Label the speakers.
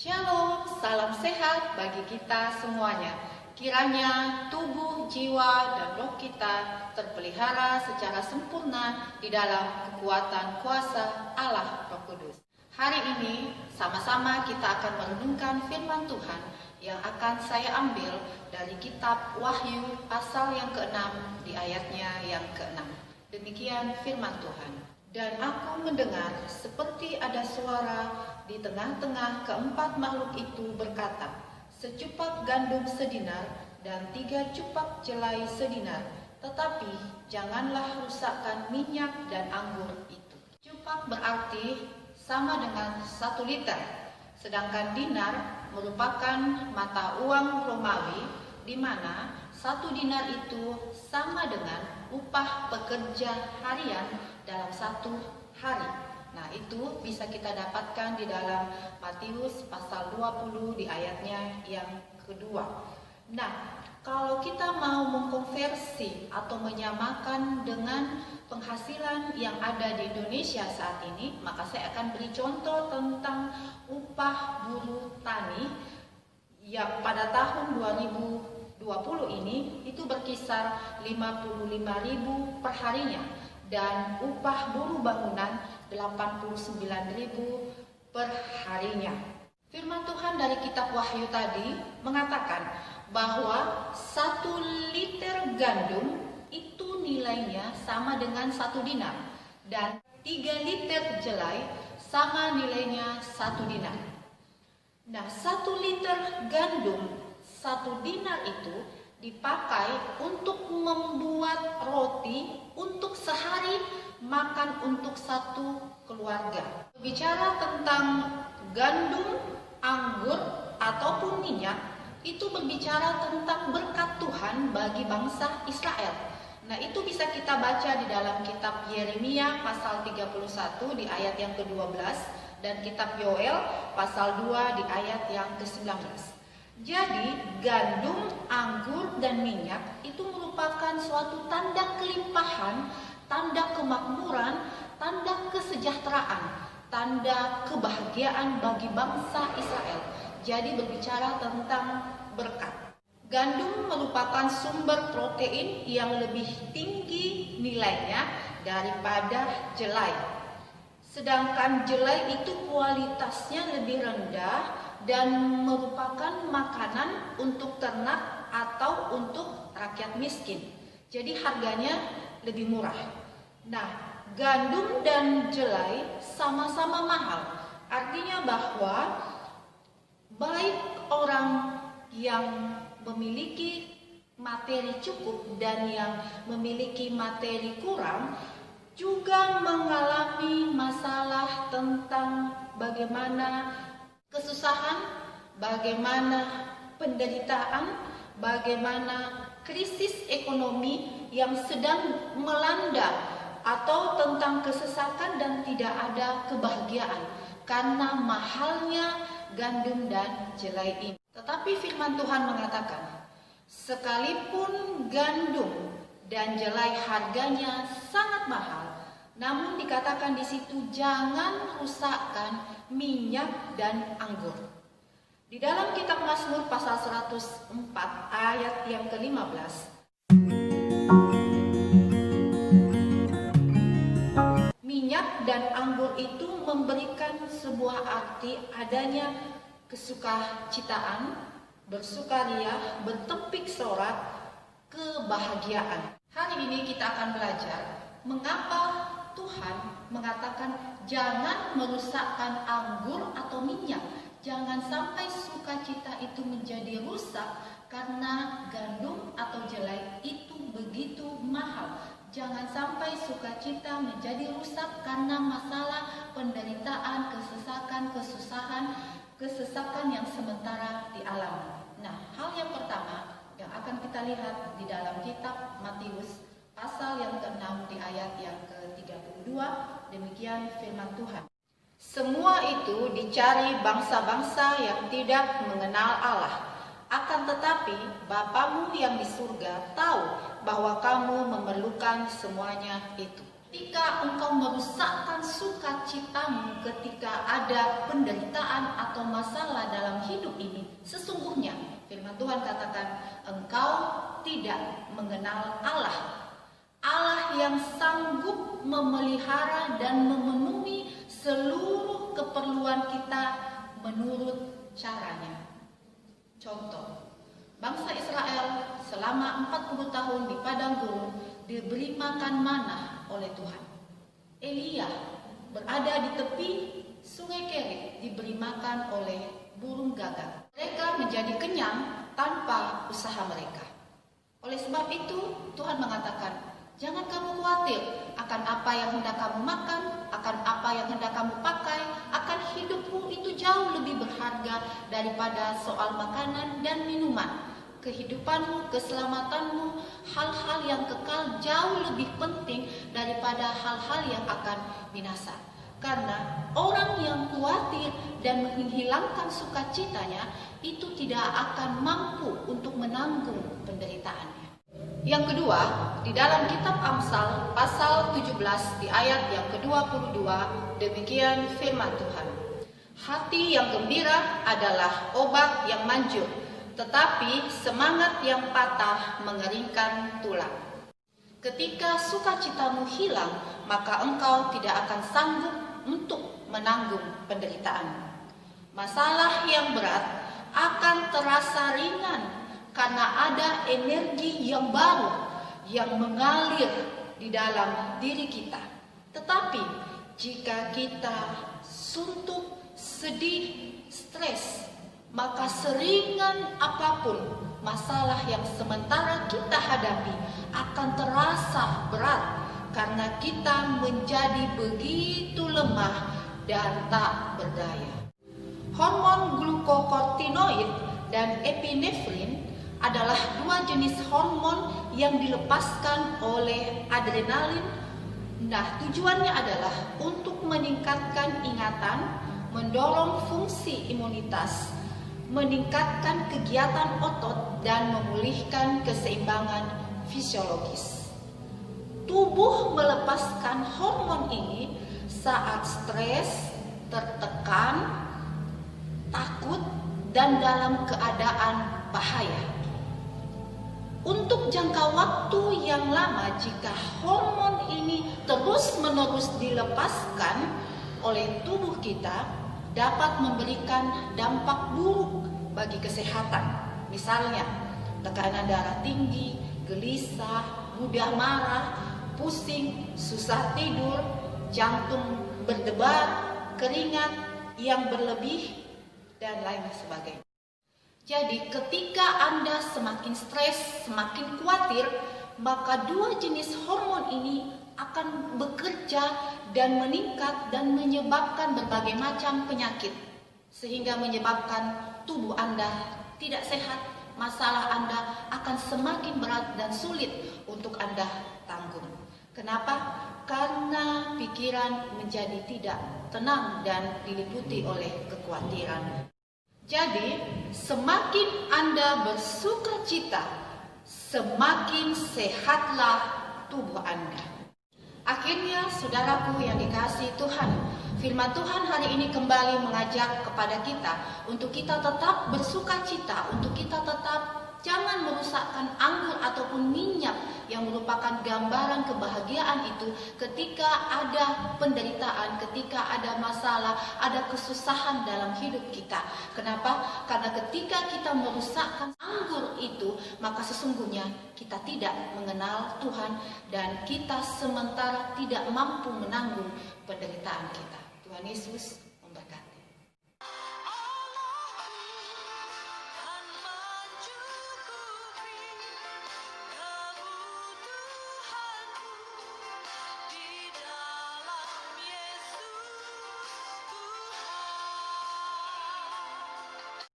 Speaker 1: Shalom, salam sehat bagi kita semuanya. Kiranya tubuh, jiwa, dan roh kita terpelihara secara sempurna di dalam kekuatan kuasa Allah Roh Kudus. Hari ini sama-sama kita akan merenungkan firman Tuhan yang akan saya ambil dari kitab Wahyu pasal yang ke-6 di ayatnya yang ke-6. Demikian firman Tuhan. Dan aku mendengar seperti ada suara di tengah-tengah keempat makhluk itu berkata, secupak gandum sedinar dan 3 cupak jelai sedinar, tetapi janganlah rusakkan minyak dan anggur itu. Cupak berarti sama dengan 1 liter, sedangkan dinar merupakan mata uang Romawi, di mana 1 dinar itu sama dengan upah pekerja harian dalam 1 hari. Nah, itu bisa kita dapatkan di dalam Matius pasal 20 di ayatnya yang kedua. Nah, kalau kita mau mengkonversi atau menyamakan dengan penghasilan yang ada di Indonesia saat ini, maka saya akan beri contoh tentang upah buruh tani yang pada tahun 2020 ini itu berkisar 55.000 per harinya, dan upah buruh bangunan 89.000 per harinya. Firman Tuhan dari kitab Wahyu tadi mengatakan bahwa 1 liter gandum itu nilainya sama dengan 1 dinar, dan 3 liter jelai sama nilainya 1 dinar. Nah, 1 liter gandum 1 dinar itu dipakai untuk membuat roti untuk sehari makan untuk 1 keluarga. Bicara tentang gandum, anggur, ataupun minyak, itu berbicara tentang berkat Tuhan bagi bangsa Israel. Nah, itu bisa kita baca di dalam kitab Yeremia pasal 31 di ayat yang ke-12 dan kitab Yoel pasal 2 di ayat yang ke-19. Jadi, gandum, anggur, dan minyak itu merupakan suatu tanda kelimpahan, tanda kemakmuran, tanda kesejahteraan, tanda kebahagiaan bagi bangsa Israel. Jadi berbicara tentang berkat. Gandum merupakan sumber protein yang lebih tinggi nilainya daripada jelai. Sedangkan jelai itu kualitasnya lebih rendah dan merupakan makanan untuk ternak atau untuk rakyat miskin. Jadi harganya lebih murah. Nah, gandum dan jelai sama-sama mahal. Artinya bahwa baik orang yang memiliki materi cukup dan yang memiliki materi kurang juga mengalami masalah tentang bagaimana kesusahan, bagaimana penderitaan, bagaimana krisis ekonomi yang sedang melanda, atau tentang kesesakan dan tidak ada kebahagiaan karena mahalnya gandum dan jelai ini. Tetapi firman Tuhan mengatakan, sekalipun gandum dan jelai harganya sangat mahal, namun dikatakan di situ jangan rusakkan minyak dan anggur. Di dalam kitab Mazmur pasal 104 ayat yang ke-15, minyak dan anggur itu memberikan sebuah arti adanya kesukacitaan, bersukaria, bertepik sorak, kebahagiaan. Hari ini kita akan belajar mengapa Tuhan mengatakan jangan merusakkan anggur atau minyak. Jangan sampai sukacita itu menjadi rusak karena gandum atau jelai itu begitu mahal. Jangan sampai sukacita menjadi rusak karena masalah penderitaan, kesesakan, kesusahan, kesesakan yang sementara dialami. Nah, hal yang pertama yang akan kita lihat di dalam kitab Matius pasal yang ke-6 di ayat yang ke-32, demikian firman Tuhan. Semua itu dicari bangsa-bangsa yang tidak mengenal Allah. Akan tetapi Bapamu yang di surga tahu bahwa kamu memerlukan semuanya itu. Ketika engkau merusakkan sukacitamu ketika ada penderitaan atau masalah dalam hidup ini, sesungguhnya firman Tuhan katakan engkau tidak mengenal Allah. Allah yang sanggup memelihara dan memenuhi seluruh keperluan kita menurut caranya. Contoh, bangsa Israel selama 40 tahun di padang gurun diberi makan manah oleh Tuhan. Elia berada di tepi sungai Kerit diberi makan oleh burung gagak. Mereka menjadi kenyang tanpa usaha mereka. Oleh sebab itu Tuhan mengatakan, jangan kamu khawatir akan apa yang hendak kamu makan, akan apa yang hendak kamu pakai, akan hidupmu itu jauh lebih berharga daripada soal makanan dan minuman. Kehidupanmu, keselamatanmu, hal-hal yang kekal jauh lebih penting daripada hal-hal yang akan binasa. Karena orang yang khawatir dan menghilangkan sukacitanya itu tidak akan mampu untuk menanggung penderitaannya. Yang kedua, di dalam kitab Amsal pasal 17 di ayat yang ke-22, demikian firman Tuhan. Hati yang gembira adalah obat yang manjur, tetapi semangat yang patah mengeringkan tulang. Ketika sukacitamu hilang, maka engkau tidak akan sanggup untuk menanggung penderitaan. Masalah yang berat akan terasa ringan karena ada energi yang baru yang mengalir di dalam diri kita. Tetapi jika kita suntuk, sedih, stres, maka seringan apapun masalah yang sementara kita hadapi akan terasa berat karena kita menjadi begitu lemah dan tak berdaya. Hormon glukokortinoid dan epinefrin adalah dua jenis hormon yang dilepaskan oleh adrenalin. Nah, tujuannya adalah untuk meningkatkan ingatan, mendorong fungsi imunitas, meningkatkan kegiatan otot, dan memulihkan keseimbangan fisiologis. Tubuh melepaskan hormon ini saat stres, tertekan, takut, dan dalam keadaan bahaya. Untuk jangka waktu yang lama, jika hormon ini terus-menerus dilepaskan oleh tubuh kita, dapat memberikan dampak buruk bagi kesehatan. Misalnya, tekanan darah tinggi, gelisah, mudah marah, pusing, susah tidur, jantung berdebar, keringat yang berlebih, dan lain sebagainya. Jadi ketika Anda semakin stres, semakin khawatir, maka dua jenis hormon ini akan bekerja dan meningkat dan menyebabkan berbagai macam penyakit, sehingga menyebabkan tubuh Anda tidak sehat. Masalah Anda akan semakin berat dan sulit untuk Anda tanggung. Kenapa? Karena pikiran menjadi tidak tenang dan diliputi oleh kekhawatiran. Jadi, semakin Anda bersukacita, semakin sehatlah tubuh Anda. Akhirnya, saudaraku yang dikasihi Tuhan, firman Tuhan hari ini kembali mengajak kepada kita untuk kita tetap bersukacita, untuk kita tetap jangan merusakkan anggur ataupun minyak yang merupakan gambaran kebahagiaan itu ketika ada penderitaan, ketika ada masalah, ada kesusahan dalam hidup kita. Kenapa? Karena ketika kita merusakkan anggur itu, maka sesungguhnya kita tidak mengenal Tuhan dan kita sementara tidak mampu menanggung penderitaan kita. Tuhan Yesus memberkati.